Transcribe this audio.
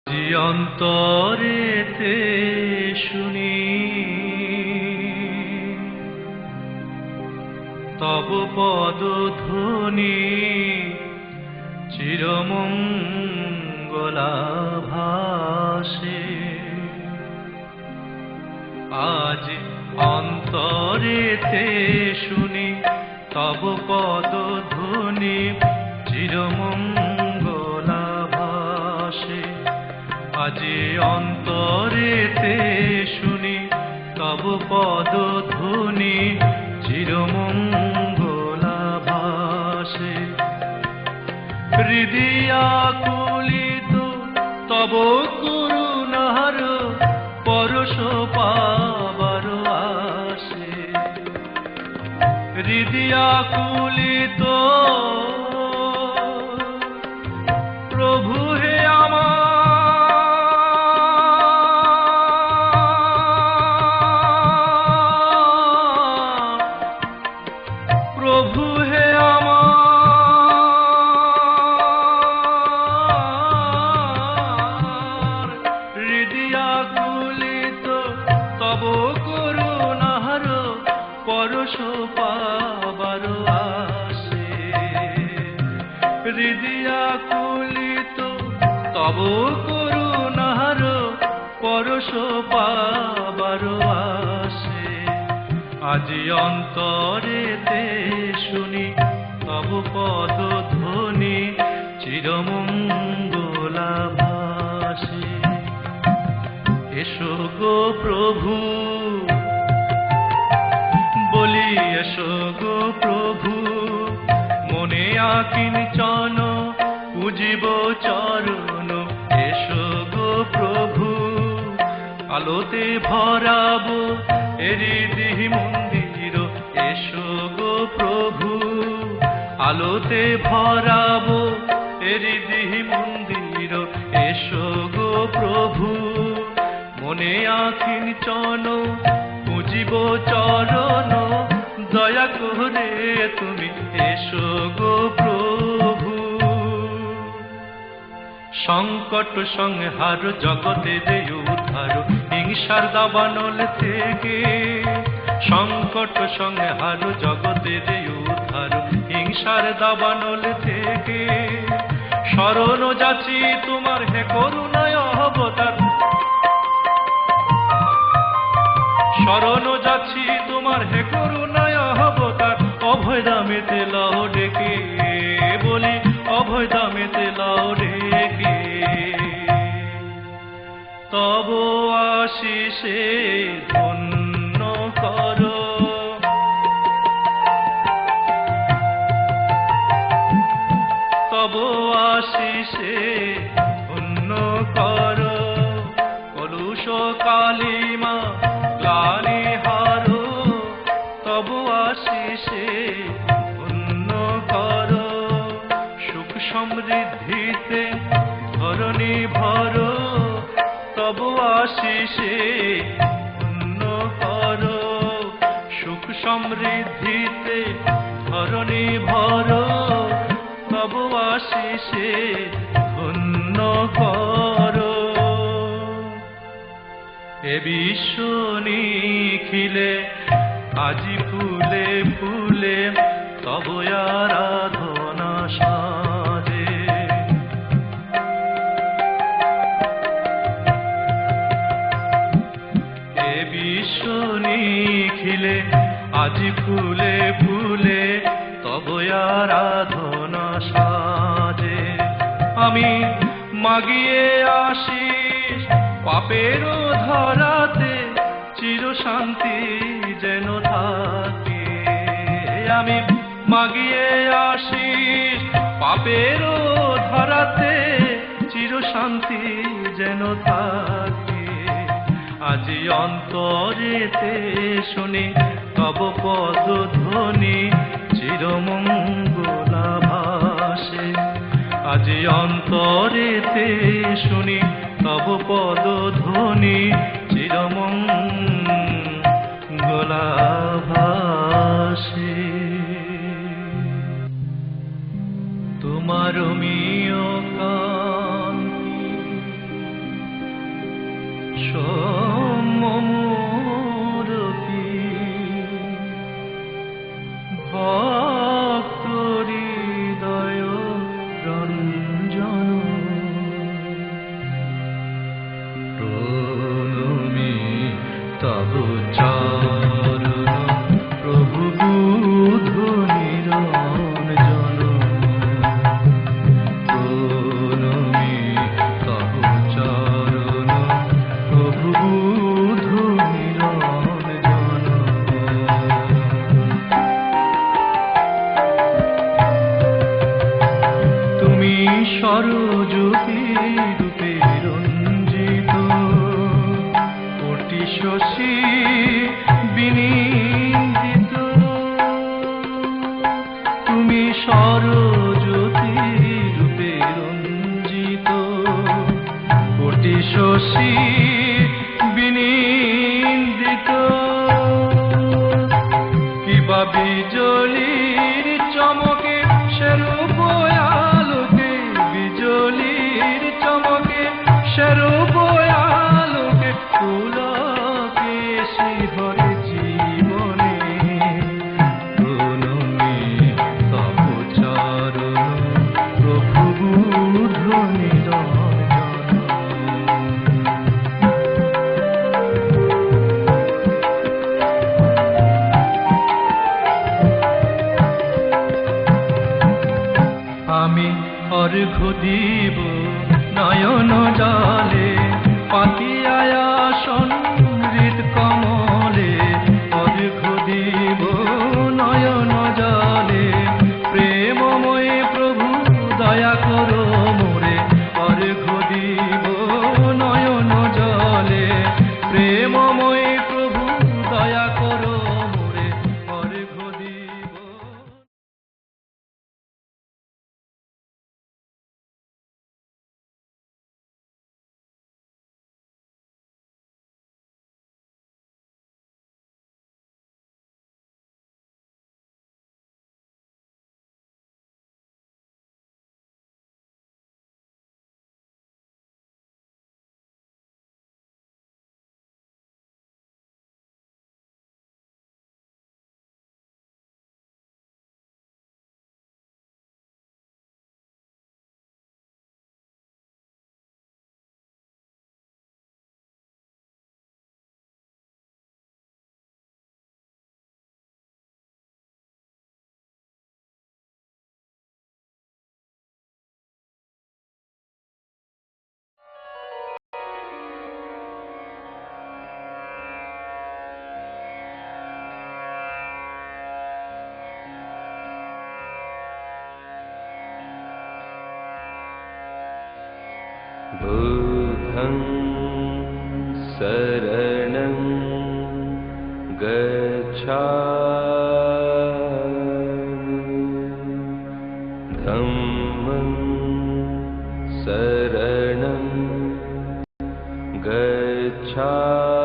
যে অন্তরেতে শুনি তব পদধ্বনি চিরমঙ্গলাভাসে। আজ অন্তরেতে শুনি তব পদধ্বনি চিরমঙ্গলাভাসে। আজ অন্তরেতে শুনি তব পদধ্বনি চিরমঙ্গলাভাসে। হৃদয়াকুলিত তব করুণার পরশ পাবার আসে। হৃদয়াকুলিত প্রভু হে আমার, প্রভু হে আমার। হৃদয়াকুলিত তব করুণার পরশ পাবার আসে। হৃদয়াকুলিত তব করুণার পরশ পাবার আসে। আজি অন্তরেতে শুনি তব পদধ্বনি চিরমঙ্গলাভাসে। এসো গো প্রভু, বলি এসো গো প্রভু, মনে আকিঞ্চন পুজিব চরণ। এসো গো প্রভু, আলোতে ভরাবো হৃদয় মন্দির। এসো গো প্রভু, আলোতে ভরাবো হৃদয় মন্দির। এসো গো প্রভু, মনে আকিঞ্চন পুজিব চরণ। দয়া করে তুমি এসো গো প্রভু। সংকট সংহার জগতে যে উদ্ধার হিংসার দাবানল থেকে। সংকট সংহার জগতে যে উদ্ধার হিংসার দাবানল থেকে। শরণ যাচি তোমার হে করুণায় অবতার। শরণ যাচ্ছি তোমার হে করুণায় অবতার। অভয় দামেতে লাও ডেকে, বলি অভয় দামেতে লাও ডেকে। তব আশিসে ধন্য কর, তব আশিসে ধন্য কর। কলুষ কালিমা গ্লানি হারো, তব আশিসে ধন্য কর। সুখ সমৃদ্ধিতে ধরণী ভর, তব আশিসে ধন্য কর। সুখ সমৃদ্ধিতে ধরণী ভর, তব আশিসে ধন্য কর। এ বিশ্ব নিখিলে আজি ফুলে ফুলে তব আরাধনা সাজে। এ বিশ্ব নিখিলে আজি ফুলে ফুলে তব আরাধনা সাজে। আমি মাগিয়ে আশিস পাপের ধরাতে চির শান্তি যেন থাকে। আমি মাগিয়ে আশিস পাপের ধরাতে চির শান্তি যেন থাকে। আজি অন্তরেতে শুনি তব পদধ্বনি চিরমঙ্গলাভাসে। আজি অন্তরেতে শুনি তব পদধ্বনি চিরমঙ্গলাভাসে। তোমার মিয় কান্তি সম্যমূরতি ভক্ত হৃদয় রঞ্জন প্রণমি তব চরণ প্রভু বুধ নিরঞ্জন প্রণমি তব চরণ প্রভু বুধ নিরঞ্জন তুমি সরজ্যোতি রূপে রঞ্জিত কোটি শশী বিনিন্দিত তুমি সরজ্যোতি রূপে রঞ্জিত কোটি শশী বিনিন্দিত কিবা বিজলির চমকে সেরূপ আলোকে বিজলির চমকে সেরূপ আলোকে পুলকে শিহরে জীবনে প্রণমি তব চরণ প্রভু বুধ নিরঞ্জন আমি অর্ঘ্য দিব নয়ন জলে পাতিয়ায় আসন হৃদ কমলে অর্ঘ্য দিব নয়ন জলে প্রেমময় প্রভু দয়া করো মোরে অর্ঘ্য দিব নয়ন জলে প্রেমময় প্রভু দয়া করো মোরে অর্ঘ্য দিব बुद्धं शरणं गच्छामि धम्मं शरणं गच्छामि